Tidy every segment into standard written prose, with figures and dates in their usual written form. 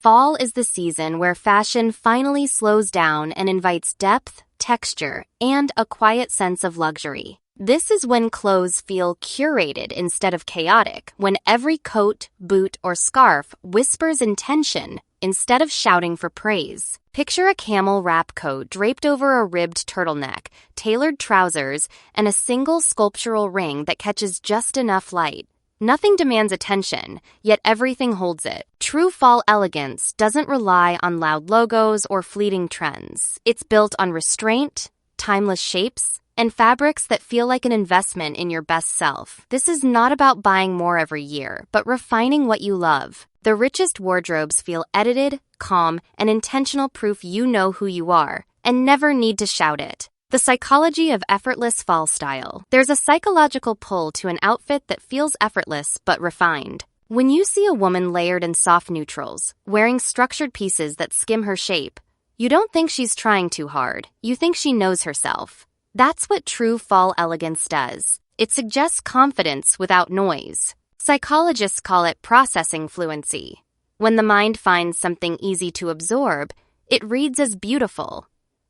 Fall is the season where fashion finally slows down and invites depth, texture, and a quiet sense of luxury. This is when clothes feel curated instead of chaotic, when every coat, boot, or scarf whispers intention instead of shouting for praise. Picture a camel wrap coat draped over a ribbed turtleneck, tailored trousers, and a single sculptural ring that catches just enough light. Nothing demands attention, yet everything holds it. True fall elegance doesn't rely on loud logos or fleeting trends. It's built on restraint, timeless shapes, and fabrics that feel like an investment in your best self. This is not about buying more every year, but refining what you love. The richest wardrobes feel edited, calm, and intentional, proof you know who you are, and never need to shout it. The psychology of effortless fall style. There's a psychological pull to an outfit that feels effortless but refined. When you see a woman layered in soft neutrals, wearing structured pieces that skim her shape, you don't think she's trying too hard. You think she knows herself. That's what true fall elegance does. It suggests confidence without noise. Psychologists call it processing fluency. When the mind finds something easy to absorb, it reads as beautiful.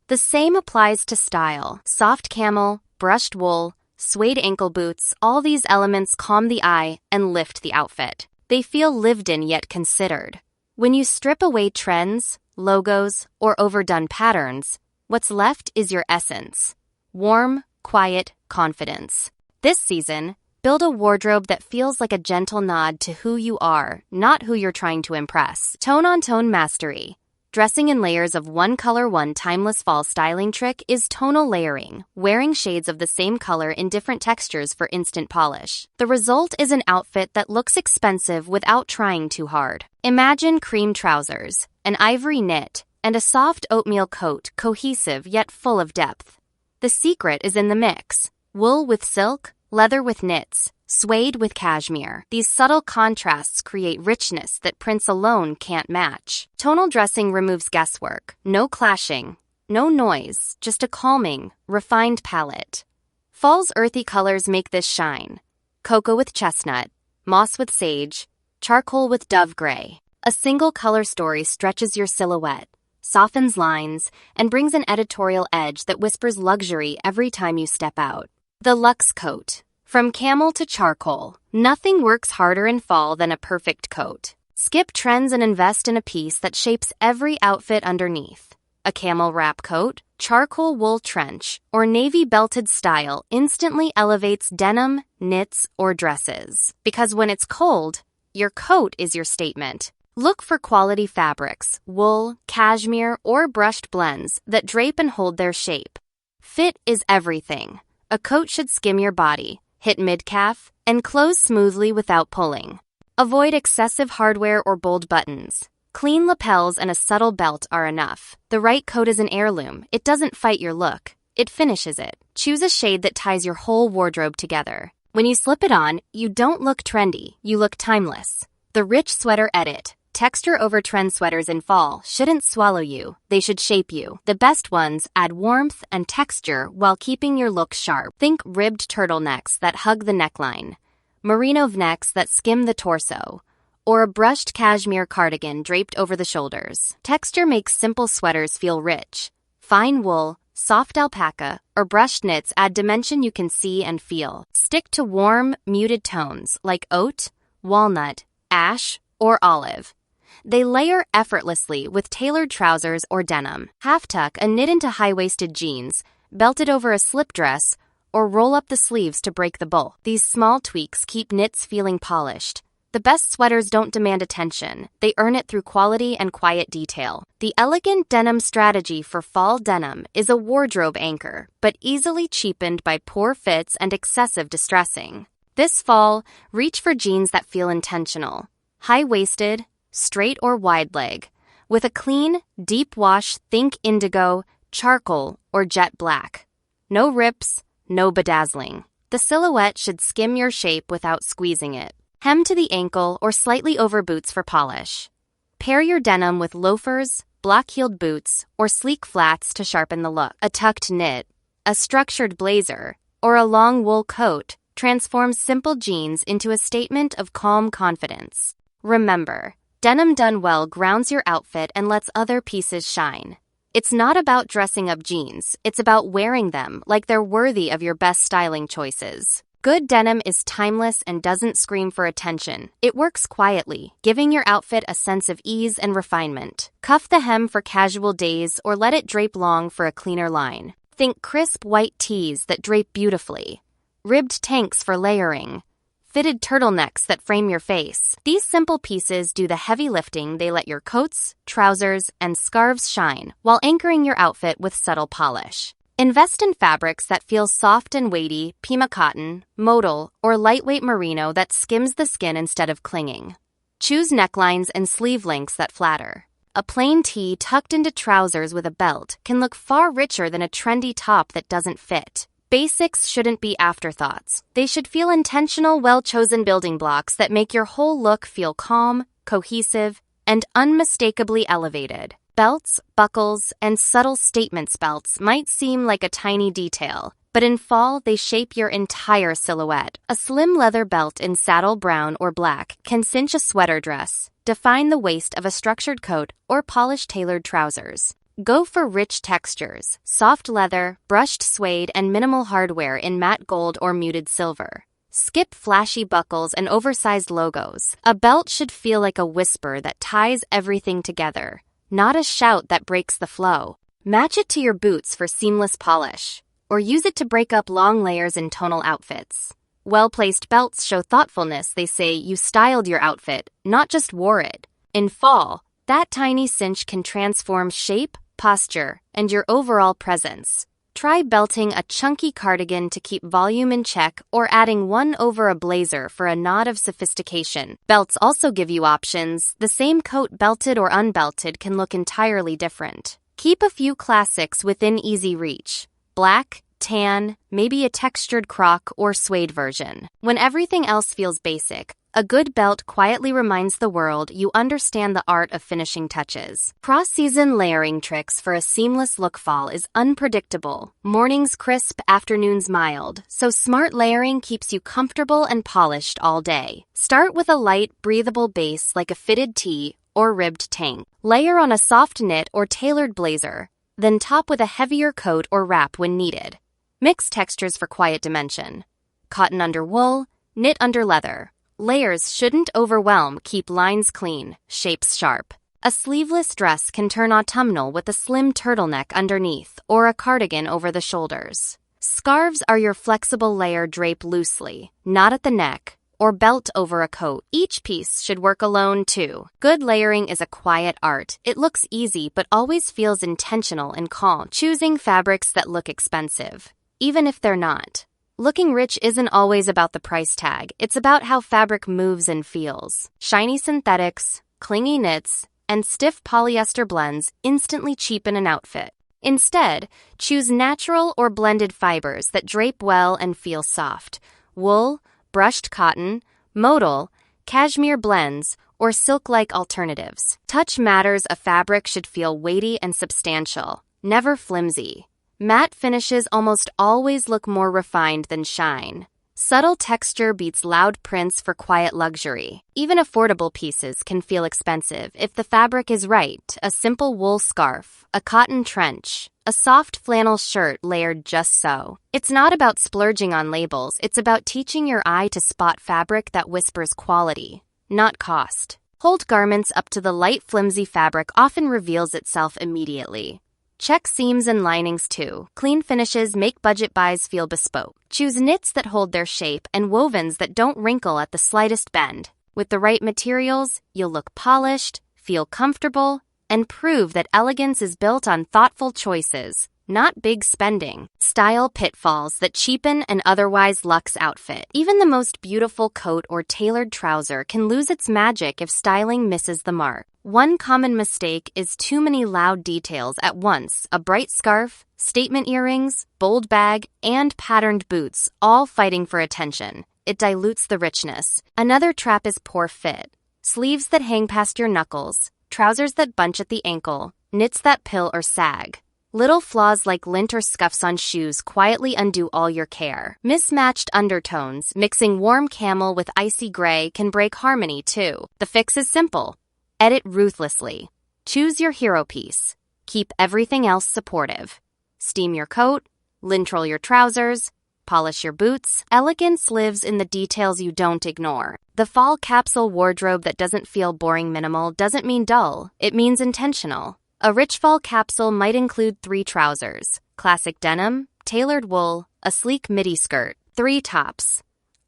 The same applies to style. Soft camel, brushed wool, suede ankle boots, all these elements calm the eye and lift the outfit. They feel lived in yet considered. When you strip away trends, logos, or overdone patterns, what's left is your essence. Warm, quiet confidence. This season, build a wardrobe that feels like a gentle nod to who you are, not who you're trying to impress. Tone-on-tone mastery. Dressing in layers of one color. One timeless fall styling trick is tonal layering, wearing shades of the same color in different textures for instant polish. The result is an outfit that looks expensive without trying too hard. Imagine cream trousers, an ivory knit, and a soft oatmeal coat, cohesive yet full of depth. The secret is in the mix. Wool with silk, leather with knits, suede with cashmere. These subtle contrasts create richness that prints alone can't match. Tonal dressing removes guesswork. No clashing, no noise, just a calming, refined palette. Fall's earthy colors make this shine. Cocoa with chestnut, moss with sage, charcoal with dove gray. A single color story stretches your silhouette, softens lines, and brings an editorial edge that whispers luxury every time you step out. The luxe coat. From camel to charcoal, nothing works harder in fall than a perfect coat. Skip trends and invest in a piece that shapes every outfit underneath. A camel wrap coat, charcoal wool trench, or navy belted style instantly elevates denim, knits, or dresses. Because when it's cold, your coat is your statement. Look for quality fabrics, wool, cashmere, or brushed blends that drape and hold their shape. Fit is everything. A coat should skim your body, hit mid-calf, and close smoothly without pulling. Avoid excessive hardware or bold buttons. Clean lapels and a subtle belt are enough. The right coat is an heirloom. It doesn't fight your look. It finishes it. Choose a shade that ties your whole wardrobe together. When you slip it on, you don't look trendy. You look timeless. The rich sweater edit. Texture over trend sweaters in fall shouldn't swallow you. They should shape you. The best ones add warmth and texture while keeping your look sharp. Think ribbed turtlenecks that hug the neckline, merino v-necks that skim the torso, or a brushed cashmere cardigan draped over the shoulders. Texture makes simple sweaters feel rich. Fine wool, soft alpaca, or brushed knits add dimension you can see and feel. Stick to warm, muted tones like oat, walnut, ash, or olive. They layer effortlessly with tailored trousers or denim. Half tuck a knit into high-waisted jeans, belt it over a slip dress, or roll up the sleeves to break the bulk. These small tweaks keep knits feeling polished. The best sweaters don't demand attention. They earn it through quality and quiet detail. The elegant denim strategy for fall denim is a wardrobe anchor, but easily cheapened by poor fits and excessive distressing. This fall, reach for jeans that feel intentional. High-waisted, straight or wide leg, with a clean, deep wash. Think indigo, charcoal, or jet black. No rips, no bedazzling. The silhouette should skim your shape without squeezing it. Hem to the ankle or slightly over boots for polish. Pair your denim with loafers, block-heeled boots, or sleek flats to sharpen the look. A tucked knit, a structured blazer, or a long wool coat transforms simple jeans into a statement of calm confidence. Remember, Denim done well grounds your outfit and lets other pieces shine. It's not about dressing up jeans, it's about wearing them like they're worthy of your best styling choices. Good denim is timeless and doesn't scream for attention. It works quietly, giving your outfit a sense of ease and refinement. Cuff the hem for casual days or let it drape long for a cleaner line. Think crisp white tees that drape beautifully. Ribbed tanks for layering. Fitted turtlenecks that frame your face. These simple pieces do the heavy lifting. They let your coats, trousers, and scarves shine while anchoring your outfit with subtle polish. Invest in fabrics that feel soft and weighty, Pima cotton, modal, or lightweight merino that skims the skin instead of clinging. Choose necklines and sleeve lengths that flatter. A plain tee tucked into trousers with a belt can look far richer than a trendy top that doesn't fit. Basics shouldn't be afterthoughts. They should feel intentional, well-chosen building blocks that make your whole look feel calm, cohesive, and unmistakably elevated. Belts, buckles, and subtle statement belts might seem like a tiny detail, but in fall they shape your entire silhouette. A slim leather belt in saddle brown or black can cinch a sweater dress, define the waist of a structured coat, or polish tailored trousers. Go for rich textures, soft leather, brushed suede, and minimal hardware in matte gold or muted silver. Skip flashy buckles and oversized logos. A belt should feel like a whisper that ties everything together, not a shout that breaks the flow. Match it to your boots for seamless polish, or use it to break up long layers in tonal outfits. Well-placed belts show thoughtfulness. They say you styled your outfit, not just wore it. In fall, that tiny cinch can transform shape, posture, and your overall presence. Try belting a chunky cardigan to keep volume in check or adding one over a blazer for a nod of sophistication. Belts also give you options. The same coat belted or unbelted can look entirely different. Keep a few classics within easy reach. Black, tan, maybe a textured croc or suede version. When everything else feels basic, a good belt quietly reminds the world you understand the art of finishing touches. Cross-season layering tricks for a seamless look. Fall is unpredictable. Mornings crisp, afternoons mild, so smart layering keeps you comfortable and polished all day. Start with a light, breathable base like a fitted tee or ribbed tank. Layer on a soft knit or tailored blazer, then top with a heavier coat or wrap when needed. Mix textures for quiet dimension. Cotton under wool, knit under leather. Layers shouldn't overwhelm. Keep lines clean, shapes sharp. A sleeveless dress can turn autumnal with a slim turtleneck underneath or a cardigan over the shoulders. Scarves are your flexible layer. Drape loosely, not at the neck, or belt over a coat. Each piece should work alone too. Good layering is a quiet art. It looks easy but always feels intentional and calm. Choosing fabrics that look expensive, even if they're not. Looking rich isn't always about the price tag. It's about how fabric moves and feels. Shiny synthetics, clingy knits, and stiff polyester blends instantly cheapen an outfit. Instead, choose natural or blended fibers that drape well and feel soft. Wool, brushed cotton, modal, cashmere blends, or silk-like alternatives. Touch matters. A fabric should feel weighty and substantial, never flimsy. Matte finishes almost always look more refined than shine. Subtle texture beats loud prints for quiet luxury. Even affordable pieces can feel expensive if the fabric is right. A simple wool scarf, a cotton trench, a soft flannel shirt layered just so. It's not about splurging on labels. It's about teaching your eye to spot fabric that whispers quality, not cost. Hold garments up to the light, flimsy fabric often reveals itself immediately. Check seams and linings too. Clean finishes make budget buys feel bespoke. Choose knits that hold their shape and wovens that don't wrinkle at the slightest bend. With the right materials, you'll look polished, feel comfortable, and prove that elegance is built on thoughtful choices, not big spending. Style pitfalls that cheapen an otherwise luxe outfit. Even the most beautiful coat or tailored trouser can lose its magic if styling misses the mark. One common mistake is too many loud details at once. A bright scarf, statement earrings, bold bag, and patterned boots, all fighting for attention. It dilutes the richness. Another trap is poor fit. Sleeves that hang past your knuckles, trousers that bunch at the ankle, knits that pill or sag. Little flaws like lint or scuffs on shoes quietly undo all your care. Mismatched undertones, mixing warm camel with icy gray, can break harmony too. The fix is simple. Edit ruthlessly. Choose your hero piece. Keep everything else supportive. Steam your coat, lintroll your trousers, polish your boots. Elegance lives in the details you don't ignore. The fall capsule wardrobe that doesn't feel boring minimal doesn't mean dull, it means intentional. A rich fall capsule might include 3 trousers, classic denim, tailored wool, a sleek midi skirt, 3 tops,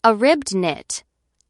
a ribbed knit,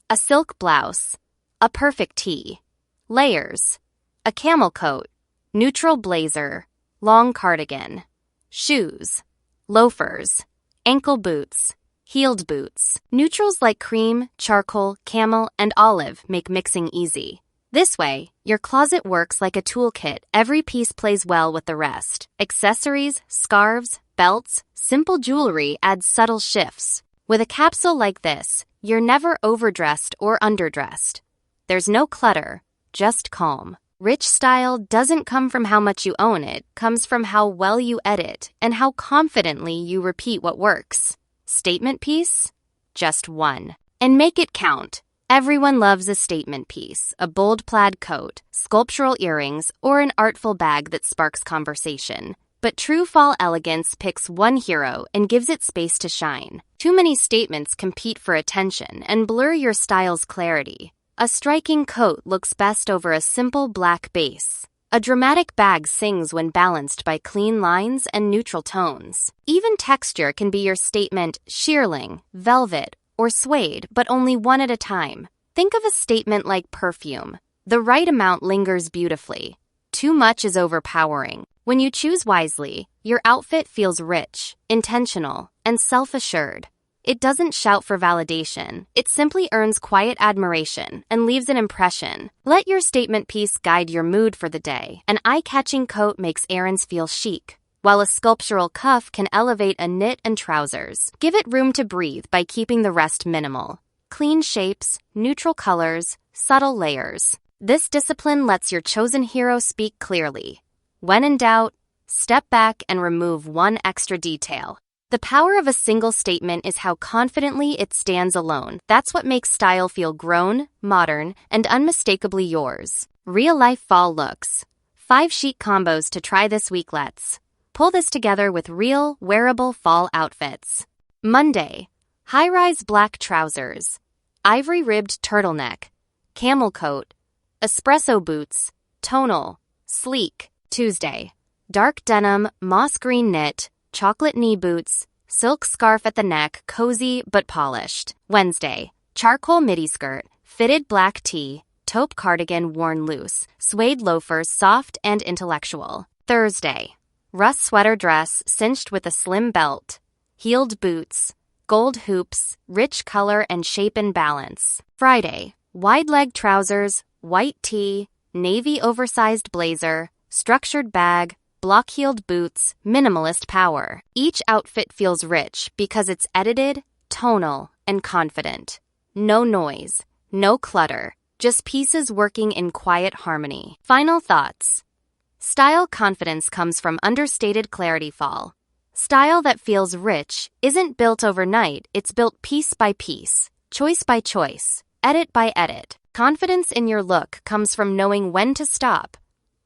a silk blouse, a perfect tee, layers, a camel coat, neutral blazer, long cardigan, shoes, loafers, ankle boots, heeled boots. Neutrals like cream, charcoal, camel, and olive make mixing easy. This way, your closet works like a toolkit. Every piece plays well with the rest. Accessories, scarves, belts, simple jewelry add subtle shifts. With a capsule like this, you're never overdressed or underdressed. There's no clutter, just calm. Rich style doesn't come from how much you own it, comes from how well you edit and how confidently you repeat what works. Statement piece? Just one. And make it count. Everyone loves a statement piece, a bold plaid coat, sculptural earrings, or an artful bag that sparks conversation. But true fall elegance picks one hero and gives it space to shine. Too many statements compete for attention and blur your style's clarity. A striking coat looks best over a simple black base. A dramatic bag sings when balanced by clean lines and neutral tones. Even texture can be your statement: shearling, velvet, or suede, but only one at a time. Think of a statement like perfume. The right amount lingers beautifully. Too much is overpowering. When you choose wisely, your outfit feels rich, intentional, and self-assured. It doesn't shout for validation. It simply earns quiet admiration and leaves an impression. Let your statement piece guide your mood for the day. An eye-catching coat makes errands feel chic, while a sculptural cuff can elevate a knit and trousers. Give it room to breathe by keeping the rest minimal. Clean shapes, neutral colors, subtle layers. This discipline lets your chosen hero speak clearly. When in doubt, step back and remove one extra detail. The power of a single statement is how confidently it stands alone. That's what makes style feel grown, modern, and unmistakably yours. Real-life fall looks. 5 chic combos to try this week. Let's pull this together with real, wearable fall outfits. Monday, high-rise black trousers, ivory-ribbed turtleneck, camel coat, espresso boots, tonal, sleek. Tuesday, dark denim, moss green knit, chocolate knee boots, silk scarf at the neck, cozy but polished. Wednesday, charcoal midi skirt, fitted black tee, taupe cardigan worn loose, suede loafers soft and intellectual. Thursday, rust sweater dress cinched with a slim belt, heeled boots, gold hoops, rich color and shape and balance. Friday, wide leg trousers, white tee, navy oversized blazer, structured bag, block-heeled boots, minimalist power. Each outfit feels rich because it's edited, tonal, and confident. No noise, no clutter, just pieces working in quiet harmony. Final thoughts. Style confidence comes from understated clarity. Fall. Style that feels rich isn't built overnight, it's built piece by piece, choice by choice, edit by edit. Confidence in your look comes from knowing when to stop,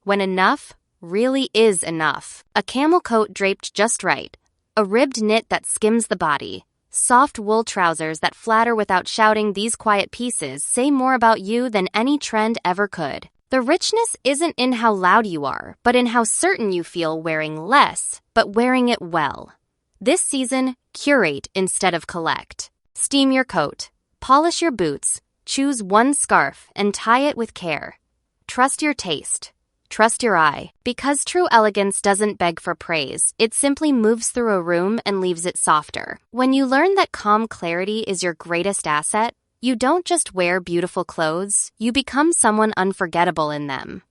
when enough really is enough. A camel coat draped just right, a ribbed knit that skims the body, soft wool trousers that flatter without shouting. These quiet pieces say more about you than any trend ever could. The richness isn't in how loud you are, but in how certain you feel wearing less, but wearing it well. This season, curate instead of collect. Steam your coat, polish your boots, choose one scarf and tie it with care. Trust your taste. Trust your eye. Because true elegance doesn't beg for praise, it simply moves through a room and leaves it softer. When you learn that calm clarity is your greatest asset, you don't just wear beautiful clothes, you become someone unforgettable in them.